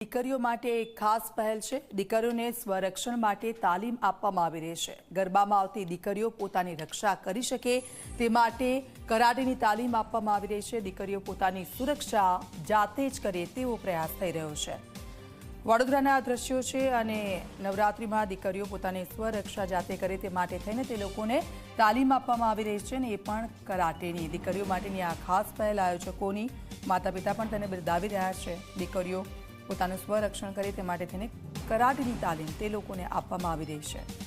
દીકરીઓ માટે એક ખાસ પહેલ છે। દીકરીઓને સ્વરક્ષણ માટે તાલીમ આપવામાં આવી રહી છે। ગરબામાં આવતી દીકરીઓ પોતાની રક્ષા કરી શકે તે માટે કરાટેની તાલીમ આપવામાં આવી રહી છે। દીકરીઓ પોતાની સુરક્ષા જાતે જ કરે તેવો પ્રયાસ થઈ રહ્યો છે। વડોદરાના આ દ્રશ્યો છે અને નવરાત્રિમાં દીકરીઓ પોતાની સ્વરક્ષા જાતે કરે તે માટે થઈને તે લોકોને તાલીમ આપવામાં આવી રહી છે અને એ પણ કરાટેની। દીકરીઓ માટેની આ ખાસ પહેલ આયોજકોની માતા પિતા પણ તેને બિરદાવી રહ્યા છે। દીકરીઓ પોતાનું સ્વરક્ષણ કરે તે માટે થઈને કરાટેની તાલીમ તે લોકોને આપવામાં આવી રહી છે।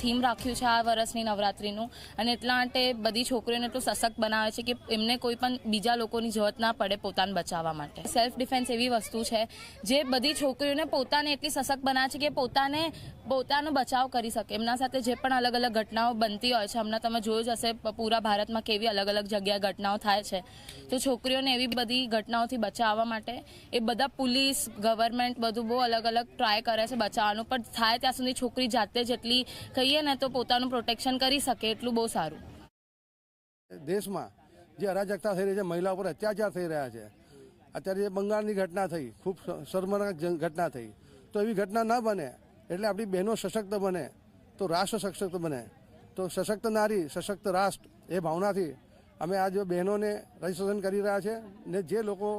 થીમ રાખ્યું છે આ વર્ષની નવરાત્રિનું અને એટલા માટે બધી છોકરીઓને એટલું સશક્ત બનાવે છે કે એમને કોઈ પણ બીજા લોકોની જરૂરત ના પડે પોતાને બચાવવા માટે। સેલ્ફ ડિફેન્સ એવી વસ્તુ છે જે બધી છોકરીઓને પોતાને એટલી સશક્ત બનાવે છે કે પોતાનો બચાવ કરી શકે। એમના સાથે જે પણ અલગ અલગ ઘટનાઓ બનતી હોય છે, હમણાં તમે જોયું જ હશે પૂરા ભારતમાં કેવી અલગ અલગ જગ્યાએ ઘટનાઓ થાય છે, તો છોકરીઓને એવી બધી ઘટનાઓથી બચાવવા માટે એ બધા પોલીસ ગવર્મેન્ટ બધું બહુ અલગ અલગ ટ્રાય કરે છે બચાવવાનું, પણ થાય ત્યાં સુધી છોકરી જાતે જેટલી ને તો પોતાનું પ્રોટેક્શન કરી શકે એટલું બહુ સારું। દેશમાં જે અરાજકતા થઈ રહી છે, મહિલાઓ પર અત્યાચાર થઈ રહ્યા છે, અત્યારે જે બંગાળની ઘટના થઈ, ખૂબ શર્મનાક ઘટના થઈ, તો એવી ઘટના ના બને એટલે આપણી બહેનો સશક્ત બને તો રાષ્ટ્ર સશક્ત બને। તો સશક્ત નારી સશક્ત રાષ્ટ્ર એ ભાવનાથી અમે આ જો બહેનોને રજીસ્ટ્રેશન કરી રહ્યા છે ને જે લોકો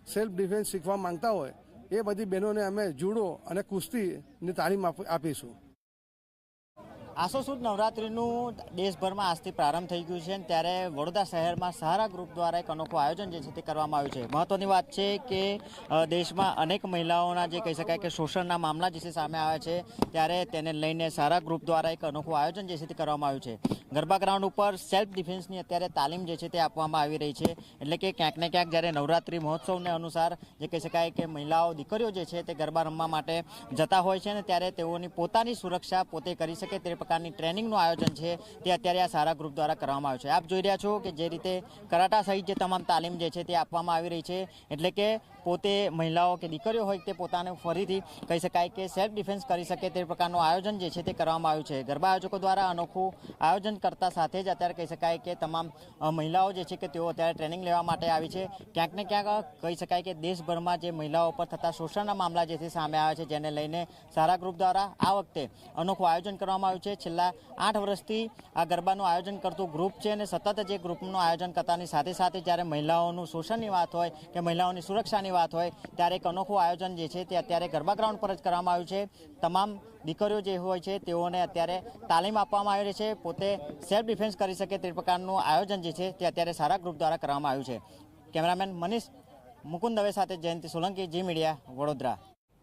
સેલ્ફ ડિફેન્સ શીખવા માંગતા હોય એ બધી બહેનોને અમે જુડો અને કુસ્તીની તાલીમ આપીશું। આસો સુદ નવરાત્રિનું દેશભરમાં આજથી પ્રારંભ થઈ ગયું છે, ત્યારે વડોદરા શહેરમાં સહારા ગ્રુપ દ્વારા એક અનોખું આયોજન જે છે તે કરવામાં આવ્યું છે। મહત્વની વાત છે કે દેશમાં અનેક મહિલાઓના જે કહી શકાય કે શોષણના મામલા જે છે સામે આવ્યા છે, ત્યારે તેને લઈને સહારા ગ્રુપ દ્વારા એક અનોખું આયોજન જે છે તે કરવામાં આવ્યું છે। ગરબા ગ્રાઉન્ડ ઉપર સેલ્ફ ડિફેન્સની અત્યારે તાલીમ જે છે તે આપવામાં આવી રહી છે, એટલે કે ક્યાંક ને ક્યાંક જ્યારે નવરાત્રિ મહોત્સવને અનુસાર જે કહી શકાય કે મહિલાઓ દીકરીઓ જે છે તે ગરબા રમવા માટે જતા હોય છે ને ત્યારે તેઓની પોતાની સુરક્ષા પોતે કરી શકે તે પ્રકારની ટ્રેનિંગનું આયોજન છે તે અત્યારે આ સહારા ગ્રુપ દ્વારા કરવામાં આવ્યું છે। આપ જોઈ રહ્યા છો કે જે રીતે કરાટા સહિત જે તમામ તાલીમ જે છે તે આપવામાં આવી રહી છે, એટલે કે પોતે મહિલાઓ કે દીકરીઓ હોય તે પોતાને ફરીથી કહી શકાય કે સેલ્ફ ડિફેન્સ કરી શકે તે પ્રકારનું આયોજન જે છે તે કરવામાં આવ્યું છે। ગરબા આયોજકો દ્વારા અનોખું આયોજન કરતા સાથે જ અત્યારે કહી શકાય કે તમામ મહિલાઓ જે છે કે તેઓ અત્યારે ટ્રેનિંગ લેવા માટે આવી છે। ક્યાંક ને ક્યાંક કહી શકાય કે દેશભરમાં જે મહિલાઓ પર થતા શોષણના મામલા જે છે સામે આવ્યા છે, જેને લઈને સહારા ગ્રુપ દ્વારા આ વખતે અનોખું આયોજન કરવામાં આવ્યું છે। છેલ્લા 8 વર્ષથી આ ગરબાનું આયોજન કરતું ગ્રુપ છે અને સતત જે ગ્રુપનું આયોજન કરતાની સાથે સાથે જ્યારે મહિલાઓનું શોષણની વાત હોય કે મહિલાઓની સુરક્ષાની વાત હોય ત્યારે એક અનોખું આયોજન જે છે તે અત્યારે ગરબા ગ્રાઉન્ડ પર જ કરવામાં આવ્યું છે। તમામ દીકરીઓ જે હોય છે તેઓને અત્યારે તાલીમ આપવામાં આવી રહી છે, પોતે સેલ્ફ ડિફેન્સ કરી શકે તે પ્રકારનું આયોજન જે છે તે અત્યારે સહારા ગ્રુપ દ્વારા કરવામાં આવ્યું છે। કેમેરામેન મનીષ મુકુંદ દવે સાથે જયંતિ સોલંકી, જી મીડિયા, વડોદરા।